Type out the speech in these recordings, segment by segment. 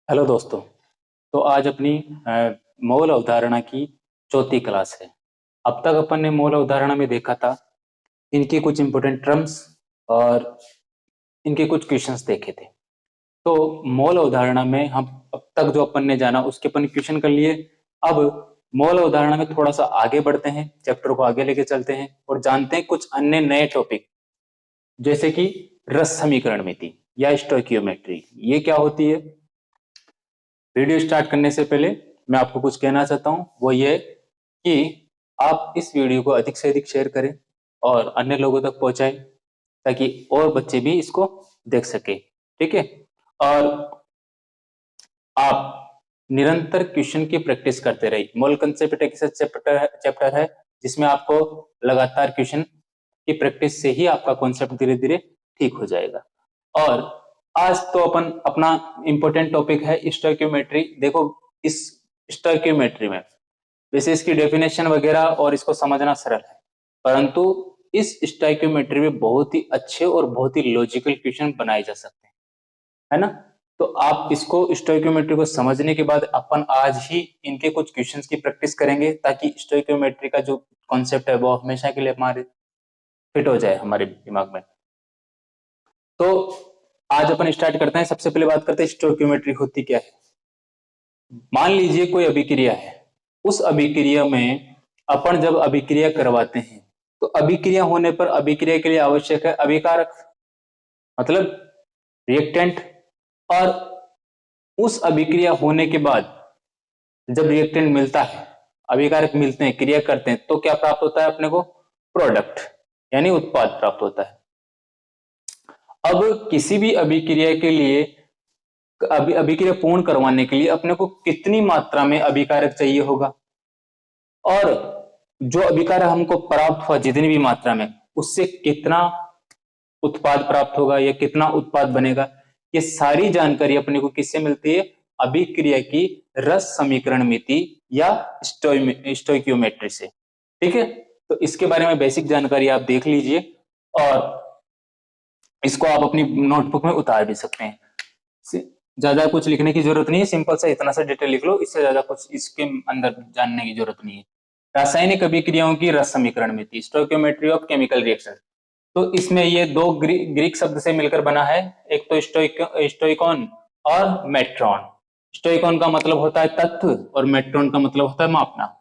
Hello दोस्तों। तो आज अपनी मूल अवधारणा की चौथी क्लास है। अब तक अपन ने मूल अवधारणा में देखा था इनके कुछ इंपॉर्टेंट टर्म्स और इनके कुछ क्वेश्चंस देखे थे। तो मूल अवधारणा में हम अब तक जो अपन ने जाना उसके अपन क्वेश्चन कर लिए। अब मूल अवधारणा में थोड़ा सा आगे बढ़ते हैं, चैप्टर को आगे लेके चलते हैं और जानते हैं कुछ अन्य नए टॉपिक, जैसे कि रस समीकरण मिति या स्टोइकियोमेट्री। ये क्या होती है? वीडियो स्टार्ट करने से पहले मैं आपको कुछ कहना चाहता हूं, वो ये कि आप इस वीडियो को अधिक से अधिक शेयर करें और अन्य लोगों तक पहुंचाएं ताकि और बच्चे भी इसको देख सके। ठीक है? और आप निरंतर क्वेश्चन की प्रैक्टिस करते रहिए। मोल कंसेप्ट एक ऐसा चैप्टर है जिसमें आपको लगातार क्वेश्चन की प्रैक्टिस से ही आपका कॉन्सेप्ट धीरे धीरे ठीक हो जाएगा। और आज तो अपन अपना इंपॉर्टेंट टॉपिक है स्टोइकियोमेट्री। देखो, इस स्टोइकियोमेट्री में वैसे इसकी डेफिनेशन वगैरह और इसको समझना सरल है, परंतु इस स्टोइकियोमेट्री में बहुत ही अच्छे और बहुत ही लॉजिकल क्वेश्चन बनाए जा सकते हैं, है ना? तो आप इसको स्टोइकियोमेट्री को समझने के बाद अपन आज ही इनके कुछ क्वेश्चंस की प्रैक्टिस करेंगे ताकि स्टोइकियोमेट्री का जो कॉन्सेप्ट है वो हमेशा के लिए हमारे फिट हो जाए हमारे दिमाग में। तो आज अपन स्टार्ट करते हैं। सबसे पहले बात करते हैं स्टोइकियोमेट्री होती क्या है। मान लीजिए कोई अभिक्रिया है, उस अभिक्रिया में अपन जब अभिक्रिया करवाते हैं तो अभिक्रिया होने पर अभिक्रिया के लिए आवश्यक है अभिकारक, मतलब रिएक्टेंट। और उस अभिक्रिया होने के बाद जब रिएक्टेंट मिलता है, अभिकारक मिलते हैं, क्रिया करते हैं, तो क्या प्राप्त होता है अपने को? प्रोडक्ट, यानी उत्पाद प्राप्त होता है। अब किसी भी अभिक्रिया के लिए अभिक्रिया पूर्ण करवाने के लिए अपने को कितनी मात्रा में अभिकारक चाहिए होगा, और जो अभिकारक हमको प्राप्त हुआ जितनी भी मात्रा में, उससे कितना उत्पाद प्राप्त होगा या कितना उत्पाद बनेगा, ये सारी जानकारी अपने को किससे मिलती है? अभिक्रिया की रस समीकरण मिति या स्टोइकियोमेट्री से। ठीक है? तो इसके बारे में बेसिक जानकारी आप देख लीजिए और इसको आप अपनी नोटबुक में उतार भी सकते हैं। ज्यादा कुछ लिखने की जरूरत नहीं है, सिंपल सा इतना सा डिटेल लिख लो, इससे ज्यादा कुछ इसके अंदर जानने की जरूरत नहीं है। रासायनिक अभिक्रियाओं की रस समीकरण मिति, स्टोइकियोमेट्री ऑफ केमिकल रिएक्शन। तो इसमें ये दो ग्रीक शब्द से मिलकर बना है, एक तो स्टोइकॉन और मेट्रॉन। स्टोइकॉन का मतलब होता है तत्व और मेट्रॉन का मतलब होता है मापना।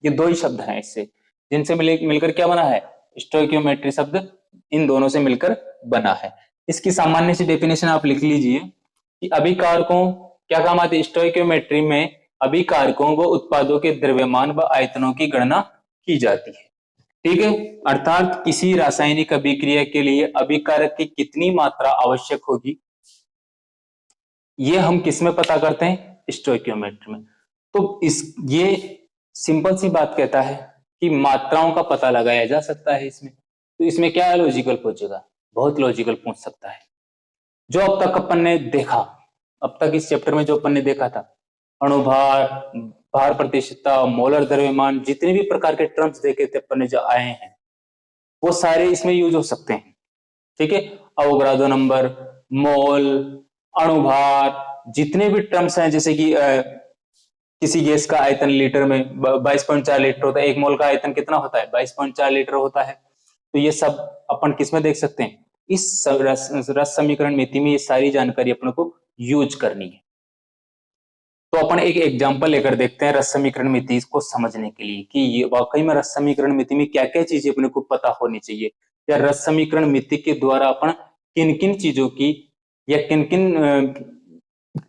ये दो ही शब्द हैं इससे, जिनसे मिलकर क्या बना है? स्टोइकियोमेट्री शब्द इन दोनों से मिलकर बना है। इसकी सामान्य सी डेफिनेशन आप लिख लीजिए कि अभिकारकों क्या काम आती है स्टोइकियोमेट्री में? अभिकारकों व उत्पादों के द्रव्यमान व आयतनों की गणना की जाती है। ठीक है? अर्थात किसी रासायनिक अभिक्रिया के लिए अभिकारक की कितनी मात्रा आवश्यक होगी, ये हम किस में पता करते हैं? स्टोइकियोमेट्री में। तो ये सिंपल सी बात कहता है कि मात्राओं का पता लगाया जा सकता है इसमें। तो इसमें क्या लॉजिकल पूछेगा? बहुत लॉजिकल पूछ सकता है। जो अब तक अपन ने देखा, अब तक इस चैप्टर में जो अपन ने देखा था, अणुभार, भार प्रतिशतता, मोलर द्रव्यमान, जितने भी प्रकार के टर्म्स देखे थे अपन ने जो आए हैं, वो सारे इसमें यूज हो सकते हैं। ठीक है? अवोगाद्रो नंबर, मोल, अणुभार, जितने भी टर्म्स हैं, जैसे कि किसी गैस का आयतन लीटर में 22.4 लीटर होता है, एक मोल का आयतन कितना होता है? 22.4 लीटर होता है। तो ये सब अपन किसमें देख सकते हैं? इस रस समीकरण मिति में ये सारी जानकारी अपने को यूज करनी है। तो अपन एक एग्जांपल लेकर देखते हैं रस समीकरण मिति को समझने के लिए कि ये वाकई में रस समीकरण मिति में क्या क्या चीजें अपने को पता होनी चाहिए, या रस समीकरण मिति के द्वारा अपन किन किन चीजों की या किन किन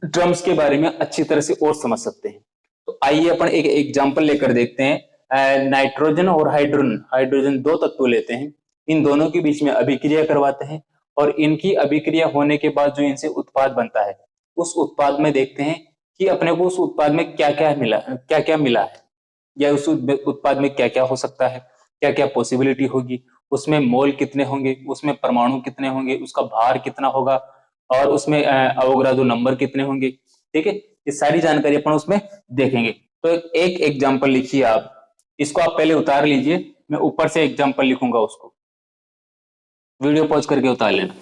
टर्म्स के बारे में अच्छी तरह से और समझ सकते हैं। तो आइए अपन एक एग्जांपल लेकर देखते हैं। नाइट्रोजन और हाइड्रोजन, हाइड्रोजन दो तत्व लेते हैं, इन दोनों के बीच में अभिक्रिया करवाते हैं और इनकी अभिक्रिया होने के बाद जो इनसे उत्पाद बनता है, उस उत्पाद में देखते हैं कि अपने को उस उत्पाद में क्या क्या मिला है, या उस उत्पाद में क्या क्या हो सकता है, क्या क्या पॉसिबिलिटी होगी, उसमें मोल कितने होंगे, उसमें परमाणु कितने होंगे, उसका भार कितना होगा, और उसमें अवोगाद्रो नंबर कितने होंगे। ठीक है? ये सारी जानकारी अपन उसमें देखेंगे। तो एक एग्जांपल लिखिए आप, इसको आप पहले उतार लीजिए, मैं ऊपर से एग्जांपल लिखूंगा, उसको वीडियो पॉज करके उतार लेना।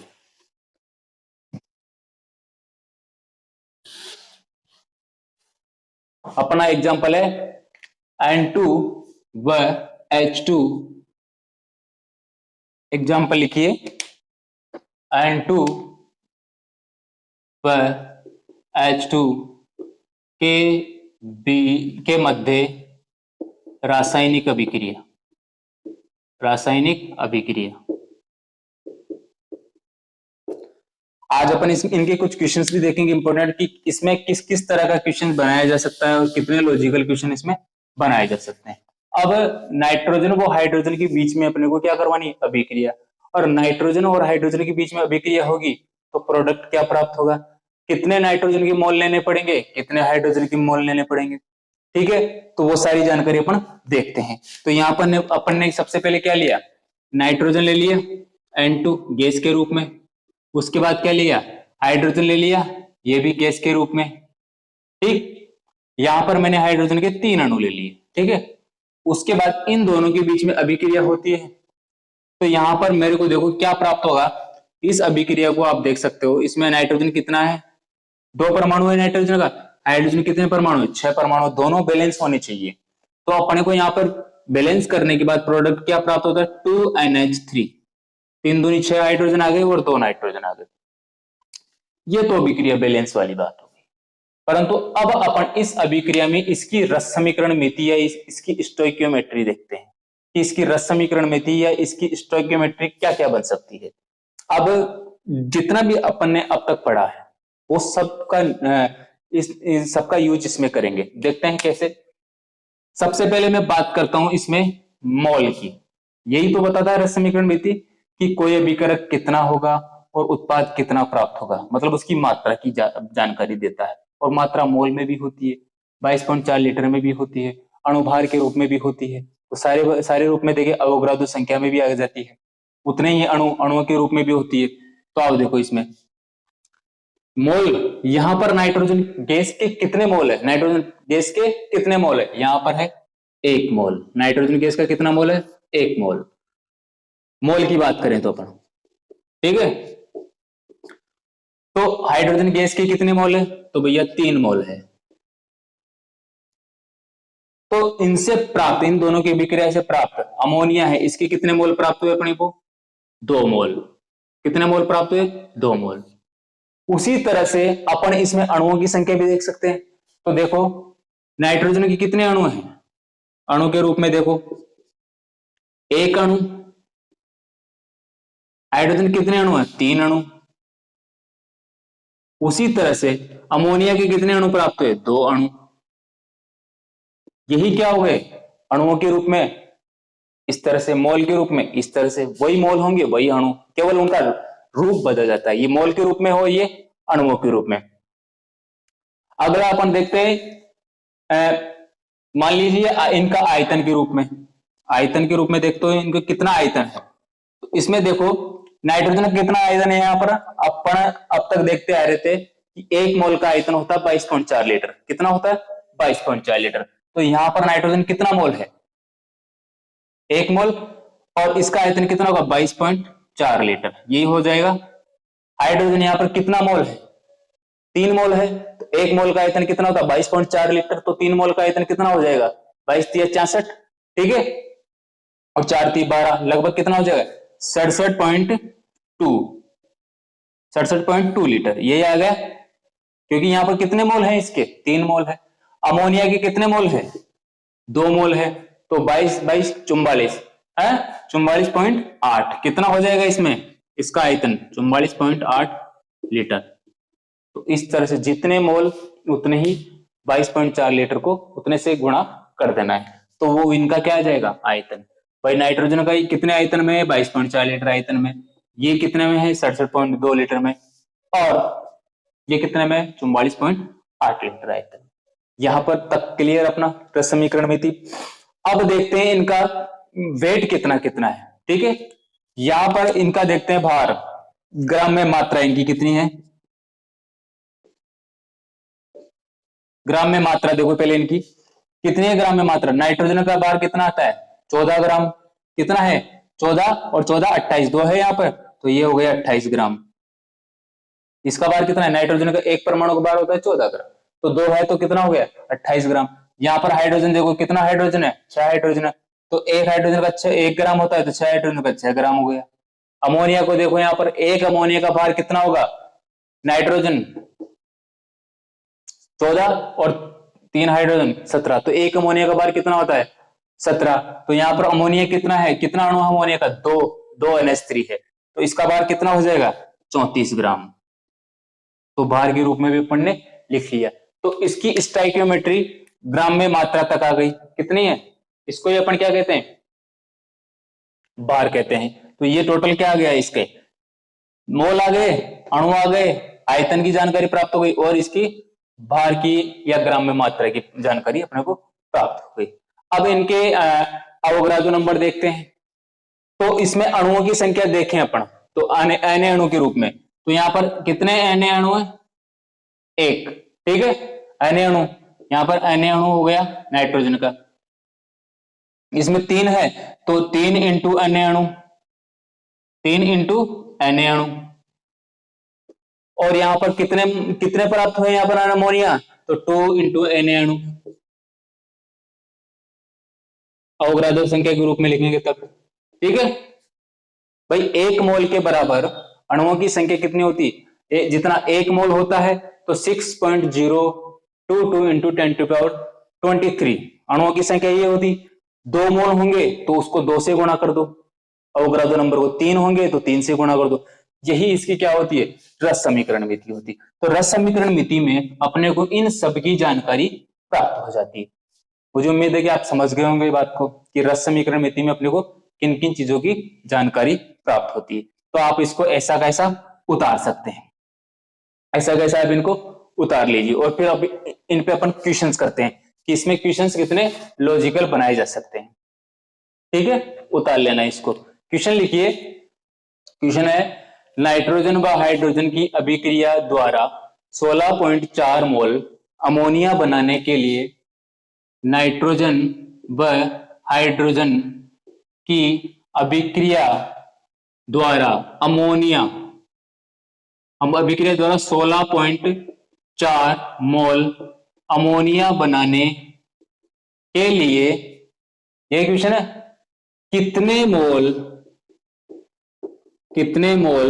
अपना एग्जाम्पल है N2 व H2। एग्जाम्पल लिखिए, N2 व H2 के मध्य रासायनिक अभिक्रिया, रासायनिक अभिक्रिया। आज अपन इनके कुछ क्वेश्चंस भी देखेंगे इंपॉर्टेंट, कि इसमें किस किस तरह का क्वेश्चन बनाया जा सकता है और कितने लॉजिकल क्वेश्चन इसमें बनाए जा सकते हैं। अब नाइट्रोजन व हाइड्रोजन के बीच में अपने को क्या करवानी है, अभिक्रिया। और नाइट्रोजन और हाइड्रोजन के बीच में अभिक्रिया होगी तो प्रोडक्ट क्या प्राप्त होगा, कितने नाइट्रोजन के मोल लेने पड़ेंगे, कितने हाइड्रोजन के मोल लेने पड़ेंगे। ठीक है, तो वो सारी जानकारी अपन देखते हैं। तो यहाँ पर अपन ने सबसे पहले क्या लिया, नाइट्रोजन ले लिया N2 गैस के रूप में। उसके बाद क्या लिया, हाइड्रोजन ले लिया, ये भी गैस के रूप में। ठीक, यहां पर मैंने हाइड्रोजन के 3 अणु ले लिए। ठीक है, उसके बाद इन दोनों के बीच में अभिक्रिया होती है। तो यहां पर मेरे को देखो क्या प्राप्त होगा, इस अभिक्रिया को आप देख सकते हो। इसमें नाइट्रोजन कितना है, 2 परमाणु है नाइट्रोजन का। हाइड्रोजन कितने परमाणु है, 6 परमाणु। दोनों बैलेंस होने चाहिए। तो अपने को यहाँ पर बैलेंस करने के बाद प्रोडक्ट क्या प्राप्त होता है, 2NH3। 3 दूनी 6 हाइड्रोजन आ गए और 2 नाइट्रोजन आ गए। ये तो अभिक्रिया बैलेंस वाली बात हो गई। परंतु अब अपन इस अभिक्रिया में इसकी रस समीकरण मिति या इसकी स्टोइकियोमेट्री देखते हैं कि इसकी रस समीकरण मिति या इसकी स्टोइकियोमेट्री क्या क्या बन सकती है। अब जितना भी अपन ने अब तक पढ़ा है वो सबका इस सबका यूज इसमें करेंगे। देखते हैं कैसे। सबसे पहले मैं बात करता हूं इसमें मोल की। यही तो बताता है रस समीकरण मिति कि कोई अभिकारक कितना होगा और उत्पाद कितना प्राप्त होगा, मतलब उसकी मात्रा की जानकारी देता है। और मात्रा मोल में भी होती है, 22.4 लीटर में भी होती है, अणुभार के रूप में भी होती है। तो सारे रूप में देखिए, अवोगाद्रो संख्या में भी आ जाती है, उतने ही अणुओं के रूप में भी होती है। तो आप देखो इसमें मोल, यहां पर नाइट्रोजन गैस के कितने मोल है, नाइट्रोजन गैस के कितने मोल है, यहां पर है 1 मोल। नाइट्रोजन गैस का कितना मोल है, 1 मोल। मोल की बात करें तो अपन, ठीक है। तो हाइड्रोजन गैस के कितने मोल है, तो भैया 3 मोल है। तो इनसे प्राप्त, इन दोनों की अभिक्रिया से प्राप्त अमोनिया है, इसके कितने मोल प्राप्त हुए अपने को, 2 मोल। कितने मोल प्राप्त हुए, 2 मोल। उसी तरह से अपन इसमें अणुओं की संख्या भी देख सकते हैं। तो देखो नाइट्रोजन के कितने अणु हैं, अणु के रूप में देखो 1 अणु। हाइड्रोजन कितने अणु हैं, 3 अणु। उसी तरह से अमोनिया के कितने अणु प्राप्त हुए, 2 अणु। यही क्या हो गए, अणुओं के रूप में, इस तरह से मोल के रूप में, इस तरह से वही मोल होंगे वही अणु, केवल उनका रूप बदल जाता है। ये मोल के रूप में हो, ये अणुओं के रूप में। अगला अपन देखते हैं, मान लीजिए इनका आयतन के रूप में, आयतन के रूप में देखते हो इनका कितना आयतन है। तो इसमें देखो नाइट्रोजन का कितना आयतन है, यहाँ पर अपन अब तक देखते आ रहे थे कि 1 मोल का आयतन होता है 22.4 लीटर। कितना होता है, 22.4 लीटर। तो यहां पर नाइट्रोजन कितना मोल है, 1 मोल, और इसका आयतन कितना होगा, 22.4 लीटर। यही हो जाएगा। हाइड्रोजन यहां पर कितना मोल है, 3 मोल है। तो 1 मोल का आयतन कितना होता है, 22.4 लीटर। तो 3 मोल का आयतन कितना हो जाएगा, 22 × 64, ठीक है। और 4 × 12, लगभग कितना हो जाएगा, 67.2 लीटर। यही आ गया, क्योंकि यहां पर कितने मोल हैं, इसके 3 मोल है। अमोनिया के कितने मोल है, 2 मोल है। तो 22 22 44 है, 44.8। कितना हो जाएगा इसमें, इसका आयतन 44.8 लीटर। तो इस तरह से जितने मोल उतने ही 22.4 लीटर को उतने से गुणा कर देना है। तो वो इनका क्या आ जाएगा, आयतन। भाई नाइट्रोजन का कितने आयतन में है, 22.4 लीटर आयतन में। ये कितने में है, 67.2 लीटर में। और ये कितने में है, 44.8 लीटर आयतन। यहां पर तक क्लियर अपना रस समीकरण में थी। अब देखते हैं इनका वेट कितना कितना है, ठीक है। यहां पर इनका देखते हैं भार, ग्राम में मात्रा इनकी कितनी है, ग्राम में मात्रा देखो पहले इनकी कितनी है, ग्राम में मात्रा। नाइट्रोजन का भार कितना आता है, 14 ग्राम। कितना है, 14 और 14 28, 2 है यहां पर, तो ये हो गया 28 ग्राम। इसका भार कितना है, नाइट्रोजन का 1 परमाणु का भार होता है 14 ग्राम। तो 2 है तो कितना हो गया 28 ग्राम। यहाँ पर हाइड्रोजन देखो कितना हाइड्रोजन है 6 हाइड्रोजन है, तो एक हाइड्रोजन का 1 ग्राम होता है, तो 6 हाइड्रोजन का 6 ग्राम हो गया। अमोनिया को देखो यहाँ पर एक अमोनिया का भार कितना होगा, नाइट्रोजन 14 और 3 हाइड्रोजन 17, तो एक अमोनिया का भार कितना होता है 17। तो यहाँ पर अमोनिया कितना है, कितना अणु है अमोनिया का 2 NH3 है, तो इसका भार कितना हो जाएगा 34 ग्राम। तो भार के रूप में भी अपन ने लिख लिया। तो इसकी स्टाइकियोमेट्री ग्राम में मात्रा तक आ गई, कितनी है, इसको ये अपन क्या कहते हैं, भार कहते हैं। तो ये टोटल क्या आ गया, इसके मोल आ गए, अणु आ गए, आयतन की जानकारी प्राप्त हो गई और इसकी भार की या ग्राम में मात्रा की जानकारी अपने को प्राप्त हो गई। अब इनके अवोगाड्रो नंबर देखते हैं। तो इसमें अणुओं की संख्या देखें अपन, तो एन अणु के रूप में, तो यहां पर कितने एन अणु है, 1, ठीक है, एन अणु, यहां पर एन अणु हो गया नाइट्रोजन का। इसमें 3 है तो 3 इंटू एन अणु, 3 इंटू एन अणु। और यहां पर कितने कितने प्राप्त हुए यहां पर अमोनिया, तो 2 इंटू एन अणु, अवोगाड्रो संख्या के रूप में लिखेंगे तब, ठीक है भाई। 1 मोल के बराबर अणुओं की संख्या कितनी होती है, जितना 1 मोल होता है तो 6.022 इंटू 10⁻23 अणुओं की संख्या ये होती। 2 मोल होंगे तो उसको 2 से गुणा कर दो, अवोगाड्रो नंबर को 3 होंगे तो 3 से गुणा कर दो। यही इसकी क्या होती है, रस समीकरण मिति होती। तो रस समीकरण मिति में अपने को इन सब की जानकारी प्राप्त हो जाती है। मुझे उम्मीद है कि आप समझ गए होंगे बात को कि रस समीकरण मिति में अपने को किन किन चीजों की जानकारी प्राप्त होती है। तो आप इसको ऐसा कैसा उतार सकते हैं, ऐसा कैसा आप इनको उतार लीजिए और फिर अब इन पे अपन क्वेश्चंस करते हैं कि इसमें क्वेश्चंस कितने लॉजिकल बनाए जा सकते हैं, ठीक है। उतार लेना इसको, क्वेश्चन लिखिए। क्वेश्चन है नाइट्रोजन व हाइड्रोजन की अभिक्रिया द्वारा 16.4 मोल अमोनिया बनाने के लिए नाइट्रोजन व हाइड्रोजन की अभिक्रिया द्वारा अमोनिया, हम अभिक्रिया द्वारा 16.4 मोल अमोनिया बनाने के लिए, यह क्वेश्चन है, कितने मोल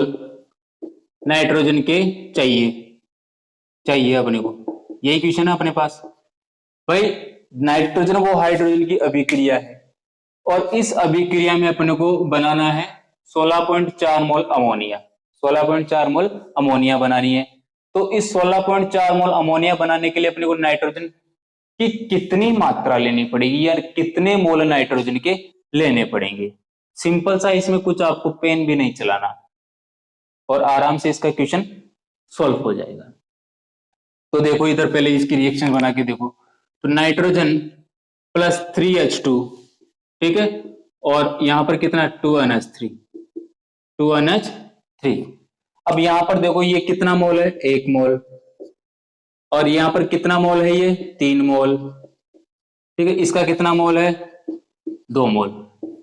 नाइट्रोजन के चाहिए अपने को, यही क्वेश्चन है अपने पास। भाई नाइट्रोजन वो हाइड्रोजन की अभिक्रिया है और इस अभिक्रिया में अपने को बनाना है 16.4 मोल अमोनिया, 16.4 मोल अमोनिया बनानी है। तो इस 16.4 मोल अमोनिया बनाने के लिए अपने को नाइट्रोजन की कितनी मात्रा लेनी पड़ेगी, या कितने मोल नाइट्रोजन के लेने पड़ेंगे। सिंपल सा, इसमें कुछ आपको पेन भी नहीं चलाना और आराम से इसका क्वेश्चन सॉल्व हो जाएगा। तो देखो इधर पहले इसकी रिएक्शन बना के देखो, तो नाइट्रोजन प्लस 3H2, ठीक है, और यहां पर कितना 2NH3। अब यहां पर देखो ये कितना मोल है, 1 मोल, और यहां पर कितना मोल है, ये 3 मोल, ठीक है, इसका कितना मोल है 2 मोल।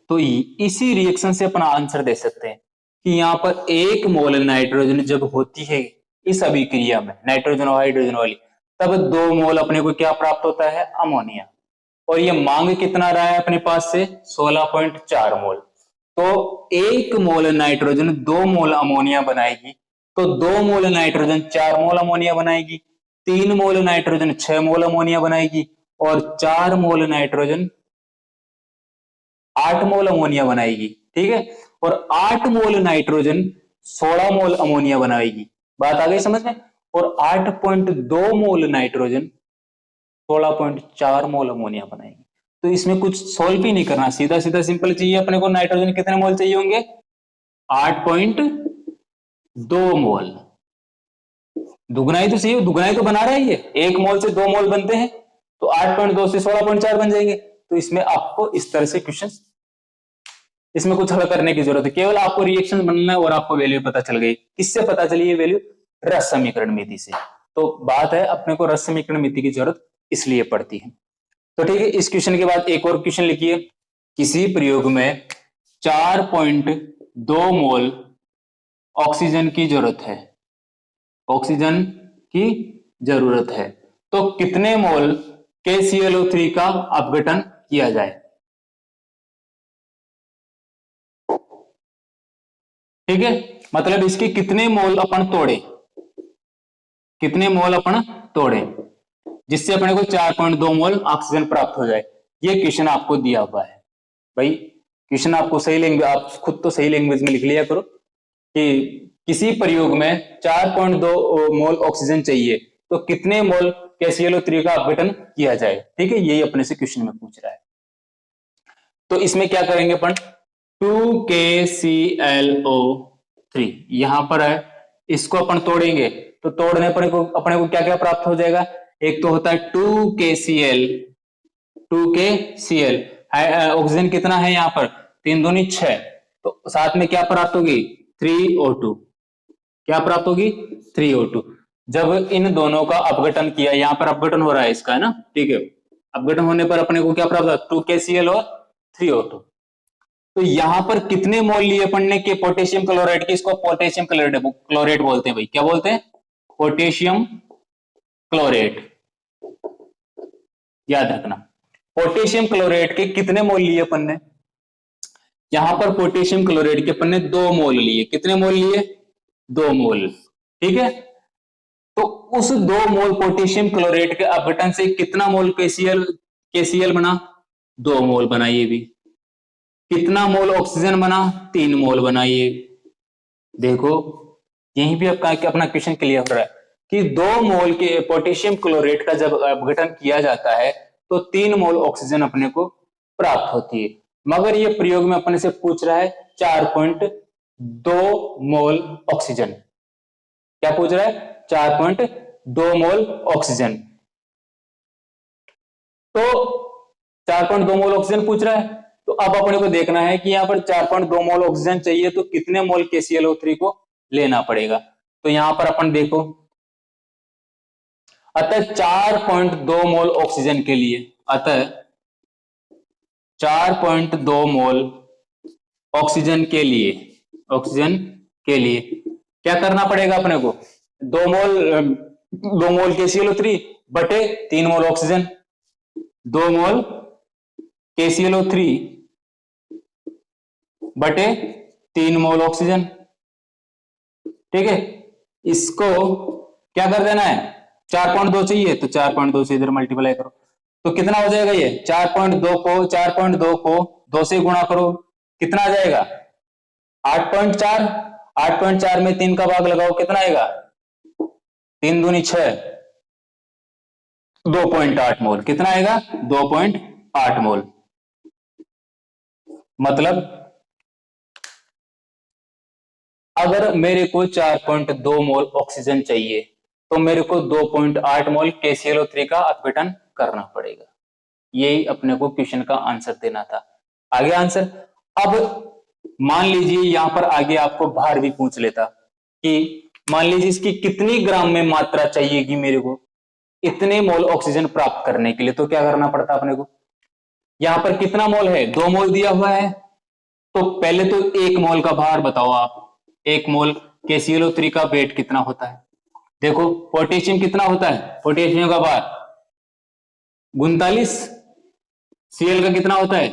तो इसी रिएक्शन से अपन आंसर दे सकते हैं कि यहाँ पर 1 मोल नाइट्रोजन जब होती है इस अभिक्रिया में, नाइट्रोजन और हाइड्रोजन वाली, तब 2 मोल अपने को क्या प्राप्त होता है, अमोनिया। और ये मांग कितना रहा है अपने पास से 16.4 मोल। तो 1 मोल नाइट्रोजन 2 मोल अमोनिया बनाएगी, तो 2 मोल नाइट्रोजन 4 मोल अमोनिया बनाएगी, 3 मोल नाइट्रोजन 6 मोल अमोनिया बनाएगी, और 4 मोल नाइट्रोजन 8 मोल अमोनिया बनाएगी, ठीक है, और 8 मोल नाइट्रोजन 16 मोल अमोनिया बनाएगी। बात आ गई समझ में। और 8.2 मोल नाइट्रोजन 16.4 मोल अमोनिया बनाएगी। तो इसमें कुछ सोल्व ही नहीं करना, सीधा सीधा सिंपल चाहिए अपने को, नाइट्रोजन कितने मोल चाहिए होंगे, 8.2 मोल। दुगनाई तो सही, दुगनाई तो बना रहा है ये, 1 मोल से 2 मोल बनते हैं, तो 8.2 से 16.4 बन जाएंगे। तो इसमें आपको इस तरह से क्वेश्चन, इसमें कुछ हल करने की जरूरत है, केवल आपको रिएक्शन बनना है और आपको वैल्यू पता चल गई। किससे पता चली ये वैल्यू, रस समीकरण मिति से। तो बात है अपने को रस समीकरण मिति की जरूरत इसलिए पड़ती है। तो ठीक है, इस क्वेश्चन के बाद एक और क्वेश्चन लिखिए। किसी प्रयोग में 4.2 मोल ऑक्सीजन की जरूरत है, ऑक्सीजन की जरूरत है, तो कितने मोल KClO3 का अपघटन किया जाए। ठीक है, मतलब इसके कितने मोल अपन तोड़े, कितने मोल अपन तोड़े जिससे अपने को 4.2 मोल ऑक्सीजन प्राप्त हो जाए। ये क्वेश्चन आपको दिया हुआ है भाई। क्वेश्चन आपको सही लैंग्वेज, आप खुद तो सही लैंग्वेज में लिख लिया करो कि किसी प्रयोग में 4.2 मोल ऑक्सीजन चाहिए तो कितने मोल KClO3 का अपघटन किया जाए। ठीक है, यही अपने से क्वेश्चन में पूछ रहा है। तो इसमें क्या करेंगे अपन, 2KClO3 यहां पर है, इसको अपन तोड़ेंगे तो तोड़ने पर अपने को क्या क्या प्राप्त हो जाएगा। एक तो होता है 2KCl, ऑक्सीजन कितना है यहाँ पर 3 दूनी 6, तो साथ में क्या प्राप्त होगी 3O2, क्या प्राप्त होगी 3O2। जब इन दोनों का अपघटन किया, यहाँ पर अपघटन हो रहा है इसका, है ना, ठीक है, अपघटन होने पर अपने को क्या प्राप्त होगा 2KCl और 3O2। तो यहां पर कितने मोल लिए अपन ने के पोटेशियम क्लोराइड की, इसको पोटेशियम क्लोरेट बोलते हैं भाई, क्या बोलते हैं पोटेशियम क्लोरेट, याद रखना। पोटेशियम क्लोरेट के कितने मोल लिए अपन ने, यहां पर पोटेशियम क्लोराइड के अपन ने 2 मोल लिए। कितने मोल लिए 2 मोल। ठीक है, तो उस 2 मोल पोटेशियम क्लोराइड के अपघटन से कितना मोल KCl बना 2 मोल बना। ये भी कितना मोल ऑक्सीजन बना 3 मोल बना। ये देखो यहीं भी आपका अपना क्वेश्चन क्लियर हो रहा है कि 2 मोल के पोटेशियम क्लोरेट का जब अपघटन किया जाता है तो 3 मोल ऑक्सीजन अपने को प्राप्त होती है। मगर ये प्रयोग में अपने से पूछ रहा है 4.2 मोल ऑक्सीजन। क्या पूछ रहा है 4.2 मोल ऑक्सीजन। तो 4.2 मोल ऑक्सीजन पूछ रहा है, तो अब अपने को देखना है कि यहाँ पर 4.2 मोल ऑक्सीजन चाहिए तो कितने मोल KClO3 को लेना पड़ेगा। तो यहां पर अपन देखो, अतः 4.2 मोल ऑक्सीजन के लिए, अतः 4.2 मोल ऑक्सीजन के लिए क्या करना पड़ेगा अपने को, 2 मोल KClO3 बटे 3 मोल ऑक्सीजन, 2 मोल KClO3 बटे 3 मोल ऑक्सीजन। ठीक है, इसको क्या कर देना है, 4.2 चाहिए तो 4.2 से इधर मल्टीप्लाई करो तो कितना हो जाएगा, ये 4.2 को 2 से गुणा करो, कितना आ जाएगा 8.4, 8.4 में 3 का भाग लगाओ, कितना आएगा 3 दूनी 6, 2.8 मोल। कितना आएगा 2.8 मोल। मतलब अगर मेरे को 4.2 मोल ऑक्सीजन चाहिए तो मेरे को 2.8 मोल KClO3 का अपघटन करना पड़ेगा। यही अपने को क्वेश्चन का आंसर देना था। आगे आंसर, अब मान लीजिए यहां पर आगे आपको बाहर भी पूछ लेता कि मान लीजिए इसकी कितनी ग्राम में मात्रा चाहिएगी मेरे को इतने मोल ऑक्सीजन प्राप्त करने के लिए, तो क्या करना पड़ता अपने को, यहां पर कितना मोल है 2 मोल दिया हुआ है, तो पहले तो 1 मोल का भार बताओ आप, 1 मोल KClO3 का वेट कितना होता है। देखो पोटेशियम कितना होता है, पोटेशियम का भार 39, Cl का कितना होता है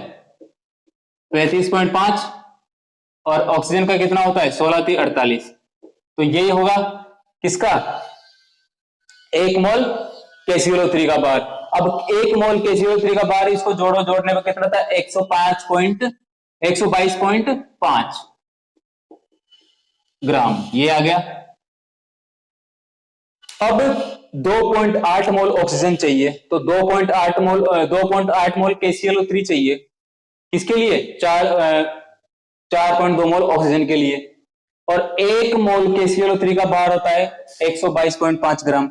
35.5 और ऑक्सीजन का कितना होता है 16 × 48, तो यही होगा किसका 1 मोल KClO3 का भार। अब 1 मोल KClO3 का भार, इसको जोड़ो, जोड़ने में कितना था 122.5 ग्राम, ये आ गया। अब 2.8 मोल ऑक्सीजन चाहिए तो 2.8 मोल KClO3 चाहिए, किसके लिए 4.2 मोल ऑक्सीजन के लिए, और 1 मोल KClO3 का भार होता है 122.5 ग्राम।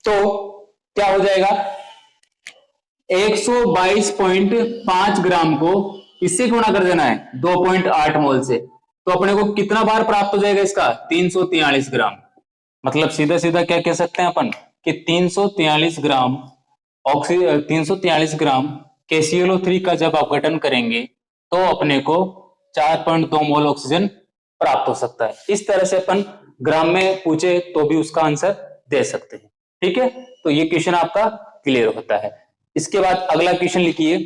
तो क्या हो जाएगा 122.5 ग्राम को इससे गुणा कर देना है 2.8 मोल से, तो अपने को कितना भार प्राप्त हो जाएगा इसका 343 ग्राम। मतलब सीधा सीधा क्या कह सकते हैं अपन कि 343 ग्राम KClO3 का जब अपघटन करेंगे तो अपने को 4.2 मोल ऑक्सीजन प्राप्त हो सकता है। इस तरह से अपन ग्राम में पूछे तो भी उसका आंसर दे सकते हैं। ठीक है, तो ये क्वेश्चन आपका क्लियर होता है। इसके बाद अगला क्वेश्चन लिखिए,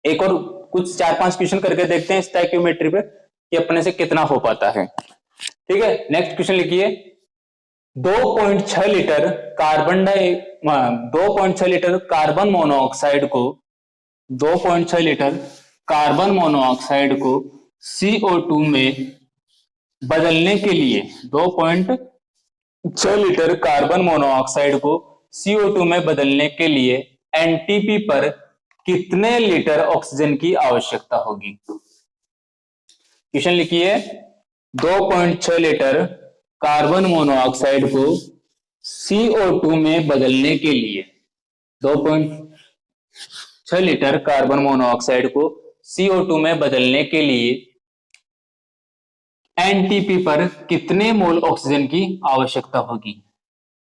एक और कुछ 4-5 क्वेश्चन करके देखते हैं स्टोइकियोमेट्री पे कि अपने से कितना हो पाता है। ठीक है, नेक्स्ट क्वेश्चन लिखिए, 2.6 लीटर 2.6 लीटर कार्बन मोनोऑक्साइड को 2.6 लीटर कार्बन मोनोऑक्साइड को CO2 में बदलने के लिए 2.6 लीटर कार्बन मोनोऑक्साइड को CO2 में बदलने के लिए एनटीपी पर कितने लीटर ऑक्सीजन की आवश्यकता होगी। क्वेश्चन लिखिए, 2.6 लीटर कार्बन मोनोऑक्साइड को CO2 में बदलने के लिए 2.6 लीटर कार्बन मोनोऑक्साइड को CO2 में बदलने के लिए एनटीपी पर कितने मोल ऑक्सीजन की आवश्यकता होगी।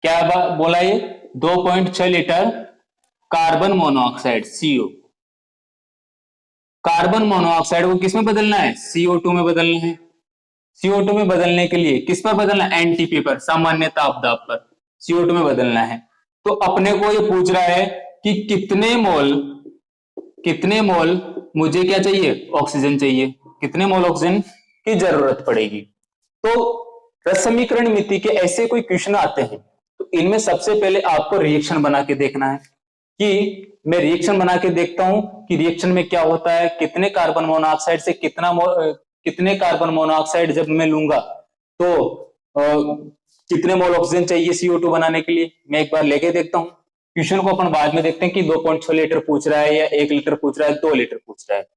क्या बोला ये, 2.6 litre carbon monoxide CO, carbon monoxide को किस में बदलना है, CO2 में बदलना है। CO2 में बदलने के लिए किस पर बदलना है, एनटीपी पर, सामान्य तापदाब पर CO2 में बदलना है। तो अपने को ये पूछ रहा है कि कितने मोल मुझे क्या चाहिए, ऑक्सीजन चाहिए, कितने मोल ऑक्सीजन की जरूरत पड़ेगी। तो रस समीकरण मिति के ऐसे कोई क्वेश्चन आते हैं तो इनमें सबसे पहले आपको रिएक्शन बना के देखना है कि मैं रिएक्शन बना के देखता हूं कि रिएक्शन में क्या होता है, कितने कार्बन मोनोऑक्साइड से कितने कार्बन मोनोऑक्साइड जब मैं लूंगा तो कितने मोल ऑक्सीजन चाहिए CO2 बनाने के लिए। मैं एक बार लेके देखता हूं। क्वेश्चन को अपन बाद में देखते हैं कि 2.6 लीटर पूछ रहा है या 1 लीटर पूछ रहा है, 2 लीटर पूछ रहा है,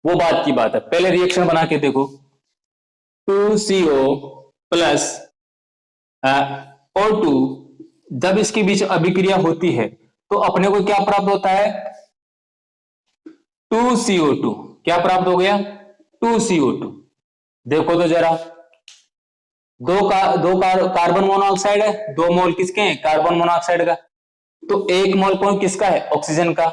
वो बात की बात है। पहले रिएक्शन बना के देखो, 2CO प्लस O2 जब इसके बीच अभिक्रिया होती है तो अपने को क्या प्राप्त होता है, 2CO2। क्या प्राप्त हो गया, 2CO2। देखो तो जरा, कार्बन मोनोऑक्साइड है, 2 मोल किसके हैं, कार्बन मोनोऑक्साइड का, तो 1 मोल कौन किसका है, ऑक्सीजन का।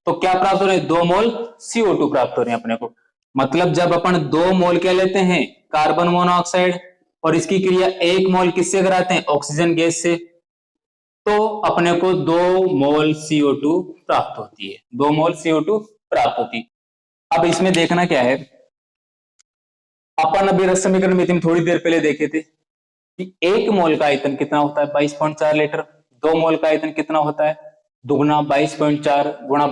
तो क्या प्राप्त हो रहे हैं, 2 मोल CO2 प्राप्त हो रहे हैं अपने को। मतलब जब अपन 2 मोल क्या लेते हैं, कार्बन मोनोऑक्साइड, और इसकी क्रिया 1 मोल किससे कराते हैं, ऑक्सीजन गैस से, तो अपने को 2 मोल CO2 प्राप्त होती है, 2 मोल CO2 प्राप्त होती है। अब इसमें देखना क्या है, अपन अभी रस समीकरण मिति में थोड़ी देर पहले देखे थे कि 1 मोल का आयतन कितना होता है, 22.4 लीटर। 2 मोल का आयतन कितना होता है, दुगना 22.4 गुणा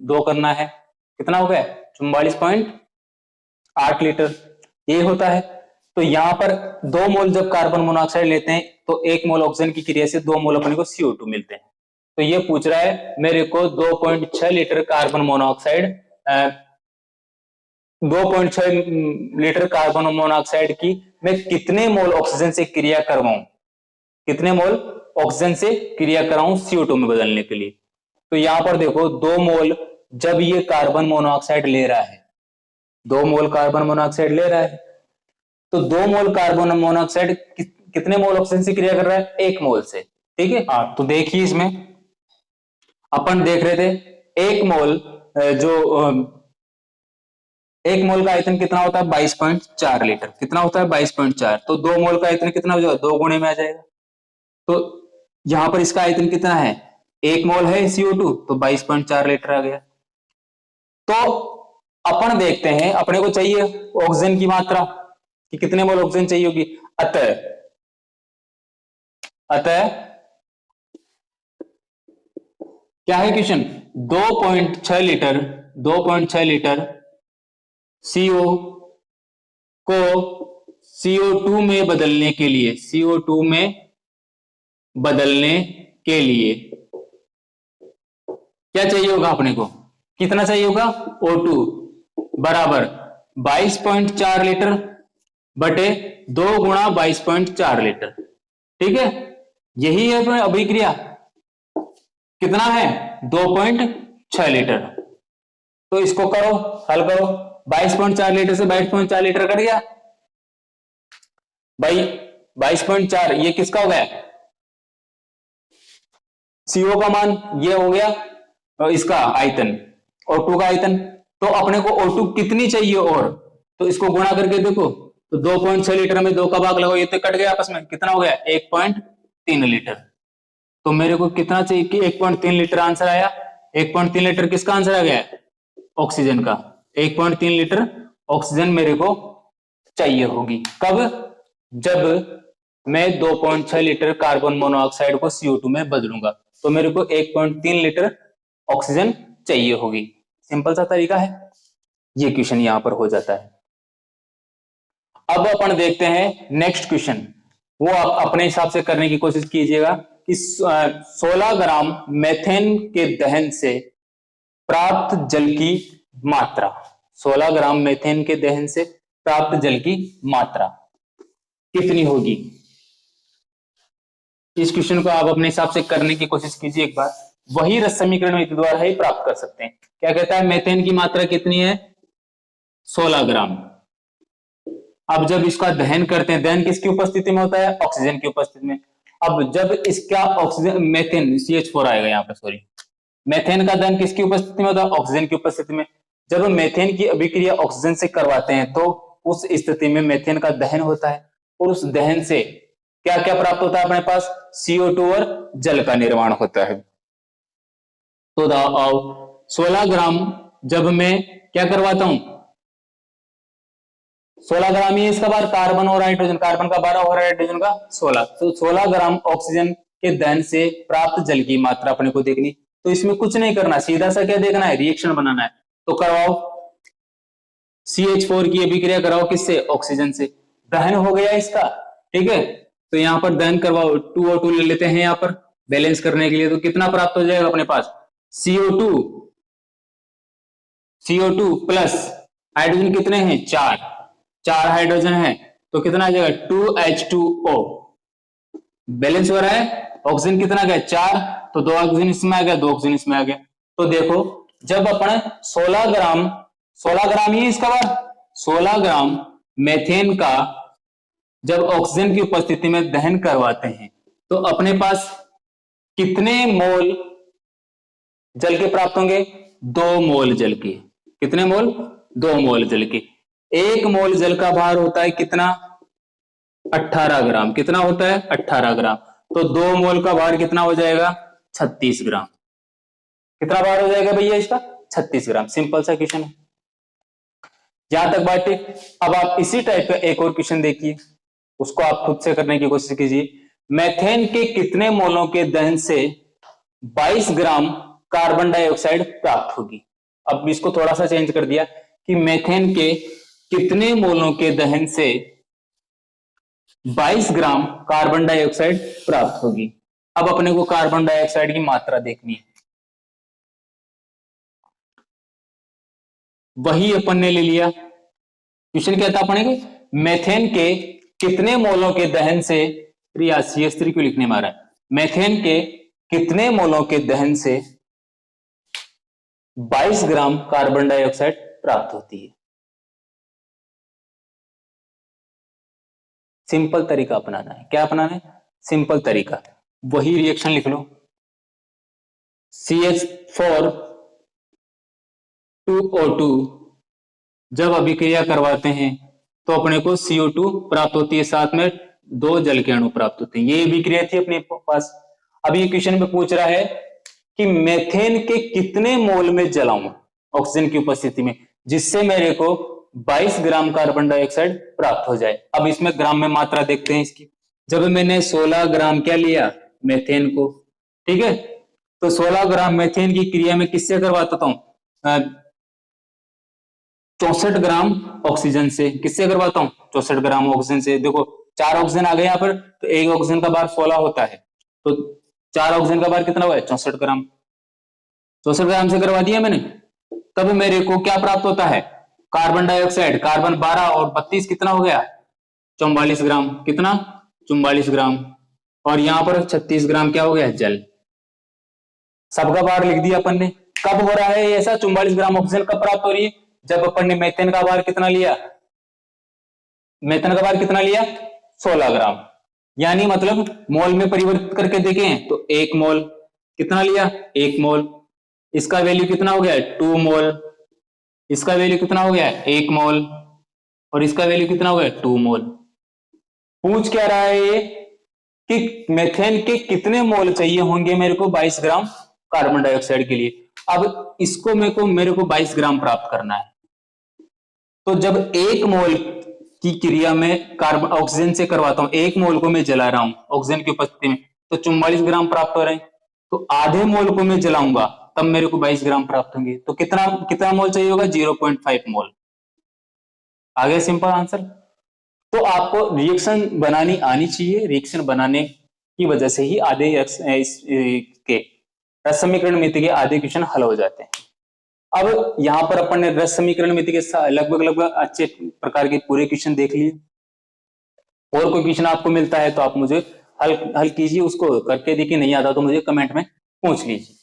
2 करना है, कितना हो गया, 44.8 लीटर ये होता है। तो यहां पर 2 मोल जब कार्बन मोनोऑक्साइड लेते हैं तो 1 मोल ऑक्सीजन की क्रिया से 2 मोल अपने को CO2 मिलते हैं। तो ये पूछ रहा है मेरे को 2.6 litre carbon monoxide 2.6 litre carbon monoxide की मैं कितने मोल ऑक्सीजन से क्रिया करवाऊं, कितने मोल ऑक्सीजन से क्रिया कराऊं CO2 में बदलने के लिए। तो यहां पर देखो 2 मोल जब ये कार्बन मोनोऑक्साइड ले रहा है, 2 मोल कार्बन मोनोऑक्साइड ले रहा है, तो 2 मोल कार्बन मोनोऑक्साइड कितने मोल ऑक्सीजन से क्रिया कर रहा है, 1 मोल से। ठीक है, हाँ, तो देखिए इसमें अपन देख रहे थे 1 मोल एक मोल का आयतन कितना होता है, 22.4 लीटर। कितना होता है, 22.4। तो 2 मोल का आयतन कितना हो जाएगा, 2 गुणे में आ जाएगा। तो यहां पर इसका आयतन कितना है, 1 मोल है CO2, तो 22.4 लीटर आ गया। तो अपन देखते हैं, अपने को चाहिए ऑक्सीजन की मात्रा कि कितने मोल ऑक्सीजन चाहिए होगी। अतः क्या है क्वेश्चन, 2.6 लीटर CO को CO2 में बदलने के लिए, CO2 में बदलने के लिए क्या चाहिए होगा अपने को, कितना चाहिए होगा, O2 बराबर 22.4 लीटर बटे 2 गुणा 22.4 लीटर। ठीक है, यही है अपने अभिक्रिया, कितना है, 2.6 लीटर। तो इसको करो, हल करो, 22.4 लीटर से 22.4 लीटर कट गया भाई, 22.4 ये किसका हो गया, CO का मान ये हो गया, और इसका आयतन O2 का आयतन। तो अपने को O2 कितनी चाहिए, और तो इसको गुणा करके देखो, तो 2.6 लीटर में 2 का भाग लगाओ, ये तो कट गया आपस में, कितना हो गया, 1.3 लीटर। तो मेरे को कितना चाहिए कि 1.3 लीटर आंसर आया। 1.3 लीटर किसका आंसर आ गया? ऑक्सीजन का। 1.3 लीटर ऑक्सीजन मेरे को चाहिए होगी। कब? जब मैं 2.6 लीटर कार्बन मोनोऑक्साइड को CO2 में बदलूंगा, तो मेरे को 1.3 लीटर ऑक्सीजन चाहिए होगी। सिंपल सा तरीका है, ये क्वेश्चन यहां पर हो जाता है। अब अपन देखते हैं नेक्स्ट क्वेश्चन, वो आप अपने हिसाब से करने की कोशिश कीजिएगा कि 16 ग्राम मेथेन के दहन से प्राप्त जल की मात्रा, 16 ग्राम मेथेन के दहन से प्राप्त जल की मात्रा कितनी होगी। इस क्वेश्चन को आप अपने हिसाब से करने की कोशिश कीजिए एक बार। वही रस समीकरण विधि द्वारा ही प्राप्त कर सकते हैं। क्या कहता है? मेथेन की मात्रा कितनी है? 16 ग्राम। अब जब इसका दहन करते हैं, दहन किसकी उपस्थिति में होता है? ऑक्सीजन की उपस्थिति में। अब जब इसका ऑक्सीजन, मेथेन CH4 आएगा यहाँ पे, सॉरी, मेथेन का दहन किसकी उपस्थिति में होता है? ऑक्सीजन की उपस्थिति में। जब मेथेन की अभिक्रिया ऑक्सीजन से करवाते हैं तो उस स्थिति में मेथेन का दहन होता है, और उस दहन से क्या क्या प्राप्त होता है अपने पास? CO2 और जल का निर्माण होता है। तो 16 ग्राम जब मैं क्या करवाता हूं, 16 ग्राम ही इसका बार कार्बन और हाइड्रोजन, कार्बन का 12 और हाइड्रोजन का 16, तो 16 ग्राम ऑक्सीजन के दहन से प्राप्त जल की मात्रा अपने को देखनी। तो इसमें कुछ नहीं करना, सीधा सा क्या देखना है? रिएक्शन बनाना है। तो करवाओ, CH4 की अभिक्रिया कराओ किससे? ऑक्सीजन से। दहन हो गया इसका, ठीक है। तो यहां पर दहन करवाओ, 2O2 ले लेते हैं यहां पर बैलेंस करने के लिए। तो कितना प्राप्त हो जाएगा अपने पास? CO2 प्लस हाइड्रोजन कितने हैं? 4 हाइड्रोजन है, तो कितना आ जाएगा? 2H2O। बैलेंस हो रहा है। ऑक्सीजन कितना गया? 4, तो 2 ऑक्सीजन इसमें आ गया, 2 ऑक्सीजन इसमें आ गया। तो देखो, जब अपन 16 ग्राम ही इसका बार 16 ग्राम मेथेन का जब ऑक्सीजन की उपस्थिति में दहन करवाते हैं, तो अपने पास कितने मोल जल के प्राप्त होंगे? 2 मोल जल के। कितने मोल? 2 मोल जल के। 1 मोल जल का भार होता है कितना? 18 ग्राम। कितना होता है? 18 ग्राम। तो 2 मोल का भार कितना हो जाएगा? 36 ग्राम। कितना भार हो जाएगा भैया इसका? 36 ग्राम। सिंपल सा क्वेश्चन है, यहां तक बात ठीक। अब आप इसी टाइप का एक और क्वेश्चन देखिए, उसको आप खुद से करने की कोशिश कीजिए। मेथेन के कितने मोलों के दहन से 22 ग्राम कार्बन डाइऑक्साइड प्राप्त होगी। अब इसको थोड़ा सा चेंज कर दिया कि मेथेन के कितने मोलों के दहन से 22 ग्राम कार्बन डाइऑक्साइड प्राप्त होगी। अब अपने को कार्बन डाइऑक्साइड की मात्रा देखनी है। वही अपन ने ले लिया। क्वेश्चन क्या था अपने के? मेथेन के कितने मोलों के दहन से, CH3 क्यों लिखने मारा है? मेथेन के कितने मोलों के दहन से 22 ग्राम कार्बन डाइऑक्साइड प्राप्त होती है। सिंपल तरीका अपनाना है। क्या अपनाना है? सिंपल तरीका। वही रिएक्शन लिख लो, CH4 2O2 जब अभिक्रिया करवाते हैं तो अपने को CO2 प्राप्त होती है, साथ में 2 जल के अणु प्राप्त होते हैं। ये अभिक्रिया थी अपने पास। अब ये क्वेश्चन में पूछ रहा है कि मेथेन के कितने मोल में जलाऊं ऑक्सीजन की उपस्थिति में, जिससे मेरे को 22 ग्राम कार्बन डाइऑक्साइड प्राप्त हो जाए। अब इसमें ग्राम में मात्रा देखते हैं इसकी। जब मैंने 16 ग्राम क्या लिया? मेथेन को, ठीक है। तो 16 ग्राम मेथेन की क्रिया में किससे करवाता हूं? 64 ग्राम ऑक्सीजन से। किससे करवाता हूं? 64 ग्राम ऑक्सीजन से। देखो 4 ऑक्सीजन आ गए यहाँ पर, तो एक ऑक्सीजन का भार 16 होता है, तो 4 ऑक्सीजन का भार कितना हुआ है? 64 ग्राम। 64 ग्राम से करवा दिया मैंने। तब मेरे को क्या प्राप्त होता है? Carbon dioxide. कार्बन 12 और 32 कितना हो गया? 44 ग्राम। कितना? 44 ग्राम। और यहां पर 36 ग्राम क्या हो गया? जल। सबका भार लिख दिया अपन ने। कब हो रहा है ऐसा? 44 ग्राम ऑक्सीजन कब प्राप्त हो रही है? जब अपन ने मेथेन का भार कितना लिया? मेथेन का भार कितना लिया? 16 ग्राम। यानी मतलब मोल में परिवर्तित करके देखें तो 1 मोल। कितना लिया? 1 मोल। इसका वैल्यू कितना हो गया? 2 मोल। इसका वैल्यू कितना हो गया? 1 मोल। और इसका वैल्यू कितना हो गया? 2 मोल। पूछ क्या रहा है ये? कि मीथेन के कितने मोल चाहिए होंगे मेरे को 22 ग्राम कार्बन डाइऑक्साइड के लिए। अब इसको मेरे को 22 ग्राम प्राप्त करना है। तो जब 1 मोल की क्रिया में कार्बन ऑक्सीजन से करवाता हूं, 1 मोल को मैं जला रहा हूं ऑक्सीजन की उपस्थिति में, तो 44 ग्राम प्राप्त हो रहे हैं। तो आधे मोल को मैं जलाऊंगा तब मेरे को 22 ग्राम प्राप्त होंगे। तो कितना कितना मोल चाहिए होगा? 0.5 मोल। आ गया सिंपल आंसर। तो आपको रिएक्शन बनानी आनी चाहिए, रिएक्शन बनाने की वजह से ही आधे के रस समीकरण नीति के आधे क्वेश्चन हल हो जाते हैं। अब यहां पर अपन ने रस समीकरण नीति के लगभग अच्छे प्रकार के पूरे क्वेश्चन देख लिए। और कोई क्वेश्चन आपको मिलता है तो आप मुझे हल कीजिए, उसको करके देखिए, नहीं आता तो मुझे कमेंट में पूछ लीजिए।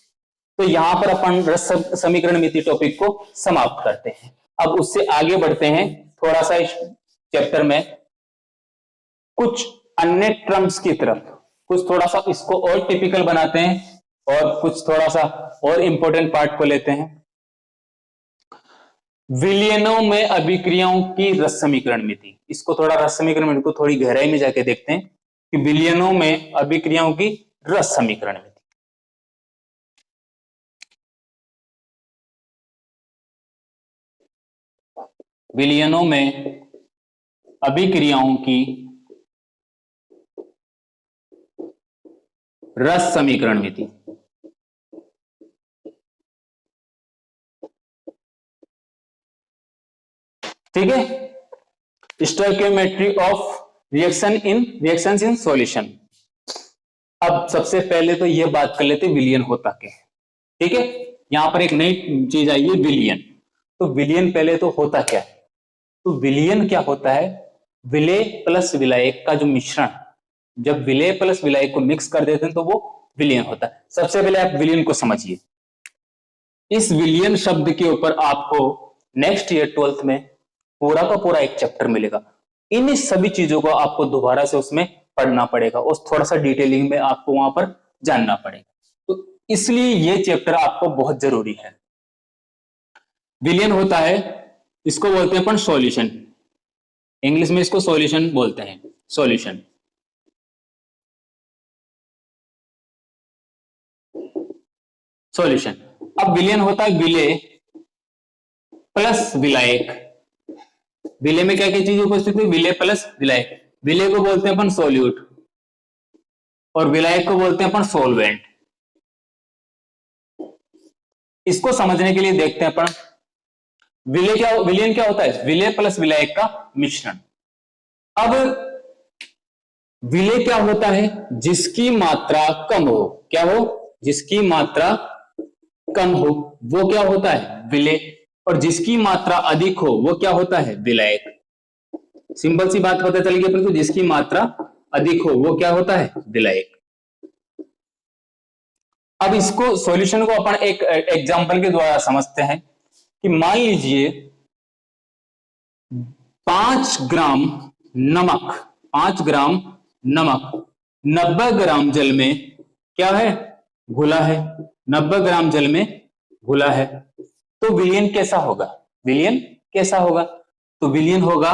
तो यहां पर अपन रस समीकरण नीति टॉपिक को समाप्त करते हैं। अब उससे आगे बढ़ते हैं, थोड़ा सा इस चैप्टर में कुछ अन्य टर्म्स की तरफ, कुछ थोड़ा सा इसको और टिपिकल बनाते हैं और कुछ थोड़ा सा और इंपॉर्टेंट पार्ट को लेते हैं। विलयनों में अभिक्रियाओं की रस समीकरण नीति, इसको थोड़ा रस समीकरण नीति को थोड़ी गहराई में जाके देखते हैं कि विलयनों में अभिक्रियाओं की रस समीकरण नीति। विलयनों में अभिक्रियाओं की रस समीकरण नीति। ठीक है, stoichiometry of reactions in solution. अब सबसे पहले तो यह बात कर लेते विलयन होता क्या है। ठीक है, यहां पर एक नई चीज आई है, विलयन। तो विलयन पहले तो होता क्या है? तो विलयन क्या होता है? विलेय प्लस विलायक का जो मिश्रण, जब विलेय प्लस विलायक को मिक्स कर देते हैं तो वो विलयन होता है। सबसे पहले आप विलयन को समझिए। इस विलयन शब्द के ऊपर आपको नेक्स्ट ईयर 12th में पूरा का पूरा एक चैप्टर मिलेगा। इन सभी चीजों को आपको दोबारा से उसमें पढ़ना पड़ेगा और थोड़ा सा डिटेलिंग में आपको वहां पर जानना पड़ेगा। तो इसलिए ये चैप्टर आपको बहुत जरूरी है। विलयन होता है, इसको बोलते हैं अपन सॉल्यूशन, इंग्लिश में इसको सॉल्यूशन बोलते हैं, सॉल्यूशन। सॉल्यूशन। अब विलयन होता है विलेय प्लस विलायक। विलेय में क्या क्या चीज उपस्थित है? विलेय प्लस विलायक। विलेय को बोलते हैं अपन सॉल्यूट और विलायक को बोलते हैं अपन सॉल्वेंट। इसको समझने के लिए देखते हैं अपन विलयन क्या होता है? विलेय प्लस विलायक का मिश्रण। अब विलेय क्या होता है? जिसकी मात्रा कम हो। क्या हो? जिसकी मात्रा कम हो वो क्या होता है? विलेय। और जिसकी मात्रा अधिक हो वो क्या होता है? विलायक। सिंपल सी बात पता चल गई अपने को, जिसकी मात्रा अधिक हो वो क्या होता है? विलायक। अब इसको सॉल्यूशन को अपन एक एग्जांपल के द्वारा समझते हैं कि मान लीजिए 5 ग्राम नमक, 5 ग्राम नमक 90 ग्राम जल में क्या है? घुला है। 90 ग्राम जल में घुला है। तो विलयन कैसा होगा? विलयन कैसा होगा? तो विलयन होगा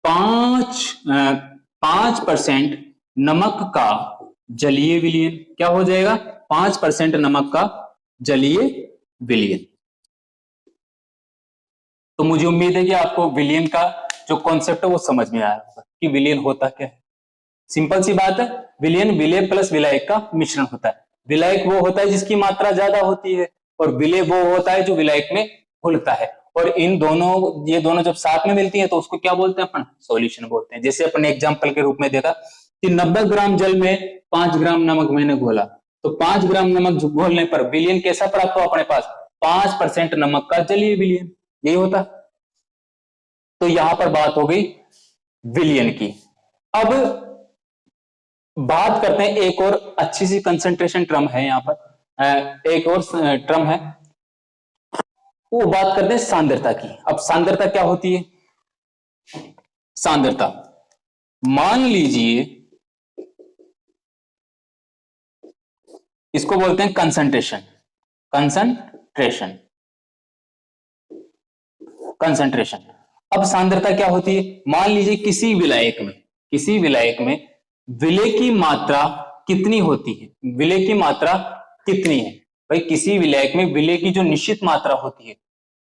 5% नमक का जलीय विलयन। क्या हो जाएगा? 5% नमक का जलीय विलयन। तो मुझे उम्मीद है कि आपको विलयन का जो कॉन्सेप्ट है वो समझ में आया होगा कि विलयन होता क्या है। सिंपल सी बात है, विलयन विलेय प्लस विलायक का मिश्रण होता है। विलायक वो होता है जिसकी मात्रा ज्यादा होती है और विलेय वो होता है जो विलायक में घुलता है। और इन दोनों, ये दोनों जब साथ में मिलती है तो उसको क्या बोलते हैं अपन? सॉल्यूशन बोलते हैं। जैसे अपन एग्जांपल के रूप में देखा कि 90 ग्राम जल में 5 ग्राम नमक मैंने घोला, तो 5 ग्राम नमक घोलने पर विलयन कैसा प्राप्त हुआ अपने पास? 5% नमक का जलीय विलयन। यही होता। तो यहां पर बात हो गई विलयन की। अब बात करते हैं, एक और अच्छी सी कंसंट्रेशन टर्म है यहां पर, एक और टर्म है, वो बात करते हैं सांद्रता की। अब सांद्रता क्या होती है? सांद्रता, मान लीजिए इसको बोलते हैं कंसंट्रेशन। Concentration, concentration. अब सांद्रता क्या होती है? मान लीजिए किसी विलायक में विलय की मात्रा कितनी होती है, विलय की मात्रा कितनी है। भाई किसी विलायक में विलय की जो निश्चित मात्रा होती है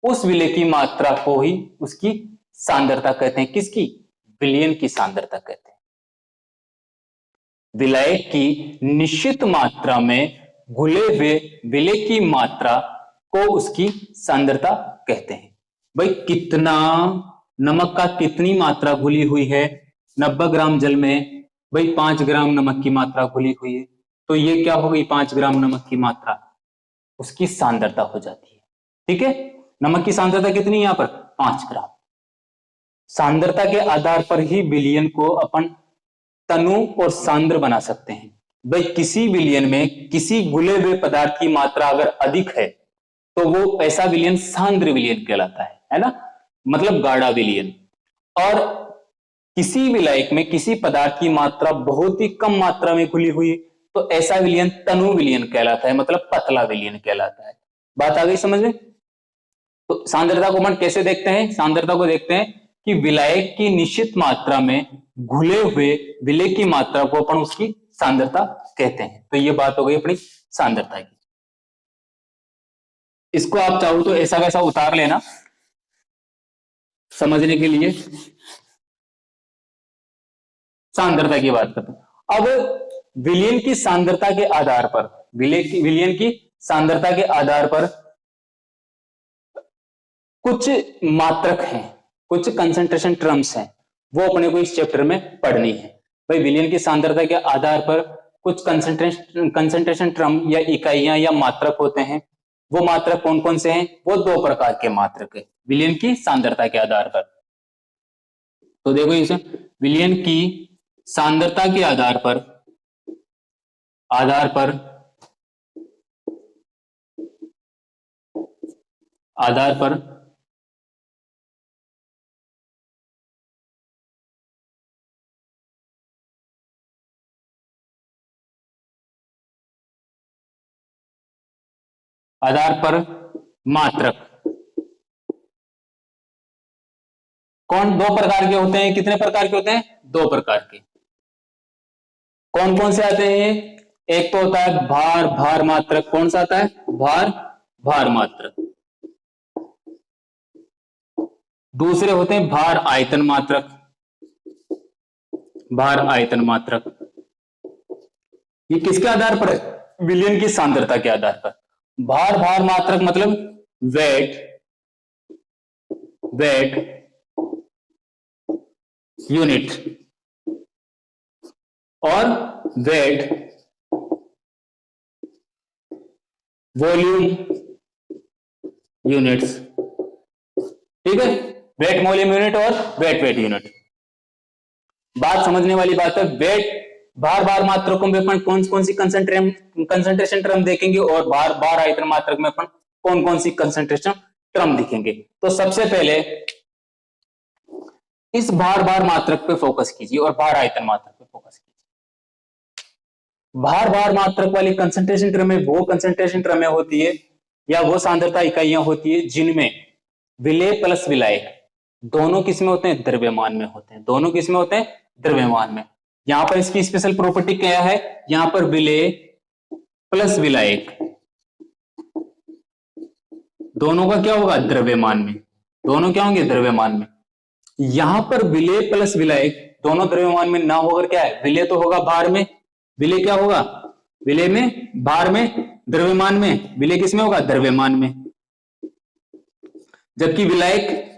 उस विलय की मात्रा को ही उसकी सांद्रता कहते हैं। किसकी? विलयन की सांद्रता कहते हैं। विलायक की निश्चित मात्रा में घुले हुए विलय की मात्रा को उसकी सांद्रता कहते हैं। भाई कितना नमक का कितनी मात्रा घुली हुई है 90 ग्राम जल में, भाई 5 ग्राम नमक की मात्रा घुली हुई है, तो ये क्या हो गई 5 ग्राम नमक की मात्रा, उसकी सांद्रता हो जाती है। ठीक है, नमक की सांद्रता कितनी है यहां पर 5 ग्राम। सांद्रता के आधार पर ही विलयन को अपन तनु और सांद्र बना सकते हैं। भाई किसी विलयन में किसी घुले हुए पदार्थ की मात्रा अगर अधिक है तो वो ऐसा विलयन सांद्र विलयन कहलाता है ना, मतलब गाढ़ा विलयन। और किसी विलायक में किसी पदार्थ की मात्रा बहुत ही कम मात्रा में घुली हुई तो ऐसा विलयन तनु विलयन कहलाता है, मतलब पतला विलयन कहलाता है। बात आ गई समझ में? तो सांद्रता को हम कैसे देखते हैं? सांद्रता को देखते हैं कि विलायक की निश्चित मात्रा में घुले हुए विलय की मात्रा को अपन उसकी सांद्रता कहते हैं। तो ये बात हो गई अपनी सांद्रता की। इसको आप चाहो तो ऐसा वैसा उतार लेना समझने के लिए। सांद्रता की बात करते हैं अब। विलयन की सांद्रता के आधार पर, विलयन की सांद्रता के आधार पर कुछ मात्रक हैं, कुछ कंसंट्रेशन टर्म्स हैं, वो अपने को इस चैप्टर में पढ़नी है। भाई विलयन की सांद्रता के आधार पर कुछ कंसंट्रेशन टर्म या इकाइयां या मात्रक होते हैं। वो मात्रक कौन कौन से हैं? वो 2 प्रकार के मात्रक है विलयन की सांद्रता के आधार पर। तो देखो इसे, विलयन की सांद्रता के आधार पर आधार पर मात्रक कौन 2 प्रकार के होते हैं? कितने प्रकार के होते हैं? 2 प्रकार के। कौन कौन से आते हैं? एक तो होता है भार भार मात्रक। कौन सा आता है? भार भार मात्रक। दूसरे होते हैं भार आयतन मात्रक। भार आयतन मात्रक ये किसके आधार पर है? विलयन की सांद्रता के आधार पर। भार भार मात्रक मतलब वेट यूनिट और वेट वॉल्यूम यूनिट्स। ठीक है, वेट वॉल्यूम यूनिट और वेट यूनिट। बात समझने वाली बात है। वेट भार भार मात्रकों में अपन कौन कौन सी कंसंट्रेशन टर्म देखेंगे और भार भार आयतन मात्रक में अपन कौन कौन सी कंसंट्रेशन टर्म दिखेंगे। तो सबसे पहले इस भार भार मात्रक पे फोकस कीजिए और भार आयतन मात्रक पे फोकस कीजिए। भार भार मात्रक वाली कंसंट्रेशन टर्म में वो कंसंट्रेशन टर्म होती है या वो सांद्रता इकाइयां होती है जिनमें विलय प्लस विलायक दोनों किसमें होते हैं? द्रव्यमान में होते हैं। दोनों किसमें होते हैं? द्रव्यमान में। यहां पर इसकी स्पेशल प्रॉपर्टी क्या है? यहां पर विलय प्लस विलायक दोनों का क्या होगा? द्रव्यमान में। दोनों क्या होंगे? द्रव्यमान में। यहां पर विलय प्लस विलायक दोनों द्रव्यमान में ना होकर क्या है? विलय तो होगा भार में। विलय क्या होगा? विलय में भार में, द्रव्यमान में। विलय किसमें होगा? द्रव्यमान में। जबकि विलायक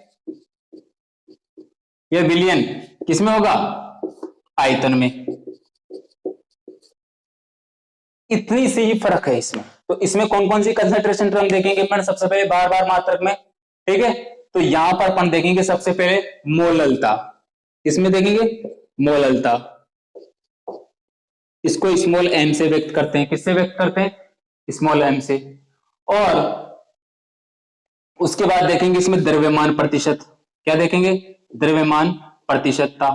या विलयन किसमें होगा? आयतन में। इतनी सी ही फर्क है इसमें। तो इसमें कौन कौन सी कंसंट्रेशन टर्म देखेंगे अपन? सबसे पहले भार भार मात्रक में। ठीक है, तो यहां पर अपन देखेंगे सबसे पहले मोललता। किसमें देखेंगे? मोललता। इसको स्मॉल एम से व्यक्त करते हैं। किससे व्यक्त करते हैं? स्मॉल एम से। और उसके बाद देखेंगे इसमें द्रव्यमान प्रतिशत। क्या देखेंगे? द्रव्यमान प्रतिशतता।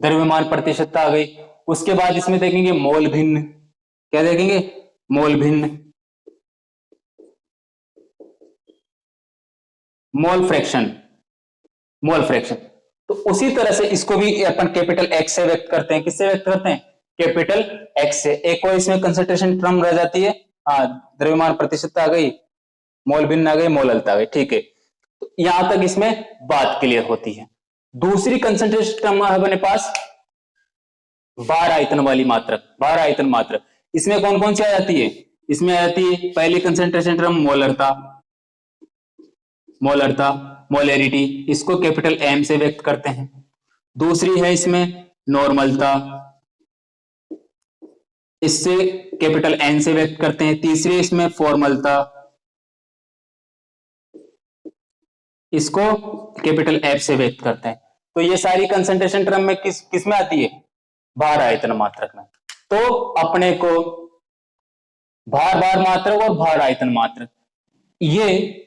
द्रव्यमान प्रतिशतता आ गई। उसके बाद इसमें देखेंगे मोल भिन्न। क्या देखेंगे? मोल भिन्न। Mole fraction. तो उसी तरह से इसको भी अपन कैपिटल एक्स से व्यक्त करते हैं। किससे व्यक्त करते हैं? कैपिटल एक्स से। एक और इसमें कंसंट्रेशन टर्म रह जाती है, हाँ, द्रव्यमान प्रतिशत आ गई, मोल भिन्न आ गई, मोललता आ गई, ठीक है। तो यहां तक इसमें बात क्लियर होती है। दूसरी कंसंट्रेशन टर्म है अपने पास भार आयतन वाली मात्रक, भार आयतन मात्रक। इसमें कौन कौन सी आ जाती है? इसमें आ जाती है पहली कंसंट्रेशन टर्म मोलरता, मोलरता, मोलैरिटी, इसको कैपिटल एम से व्यक्त करते हैं। दूसरी है इसमें नॉर्मलता, इससे कैपिटल एन से व्यक्त करते हैं। तीसरी इसमें फॉर्मलता, इसको कैपिटल एफ से व्यक्त करते हैं। तो ये सारी कंसंट्रेशन टर्म में किस में आती है? भार आयतन मात्रक में। तो अपने को भार भार मात्रक और भार आयतन मात्रक, ये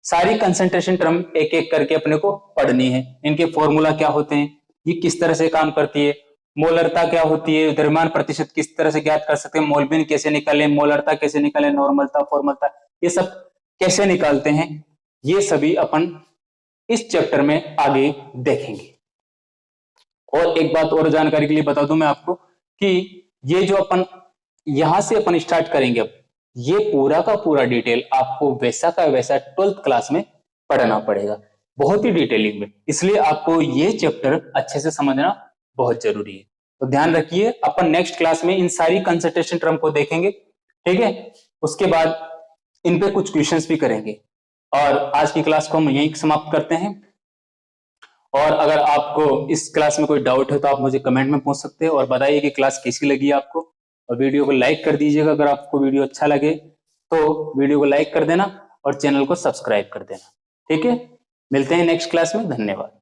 सारी कंसंट्रेशन टर्म एक एक करके अपने को पढ़नी है। इनके फॉर्मूला क्या होते हैं, ये किस तरह से काम करती है, मोलरता क्या होती है, द्रव्यमान प्रतिशत किस तरह से ज्ञात कर सकते हैं, मोलबिन कैसे निकालें, मोलरता कैसे निकालें, नॉर्मलता, फॉर्मलता, ये सब कैसे निकालते हैं, ये सभी अपन इस चैप्टर में आगे देखेंगे। और एक बात और जानकारी के लिए बता दूं मैं आपको कि ये जो अपन यहां से अपन स्टार्ट करेंगे, अब ये पूरा का पूरा डिटेल आपको वैसा का वैसा 12th क्लास में पढ़ना पड़ेगा, बहुत ही डिटेलिंग में। इसलिए आपको ये चैप्टर अच्छे से समझना बहुत जरूरी है। तो ध्यान रखिए, अपन नेक्स्ट क्लास में इन सारी कंसंट्रेशन टर्म को देखेंगे, ठीक है। उसके बाद इन पे कुछ क्वेश्चंस भी करेंगे। और आज की क्लास को हम यहीं समाप्त करते हैं। और अगर आपको इस क्लास में कोई डाउट है तो आप मुझे कमेंट में पूछ सकते हैं और बताइए कि क्लास कैसी लगी आपको। और वीडियो को लाइक कर दीजिएगा, अगर आपको वीडियो अच्छा लगे तो वीडियो को लाइक कर देना और चैनल को सब्सक्राइब कर देना, ठीक है। मिलते हैं नेक्स्ट क्लास में, धन्यवाद।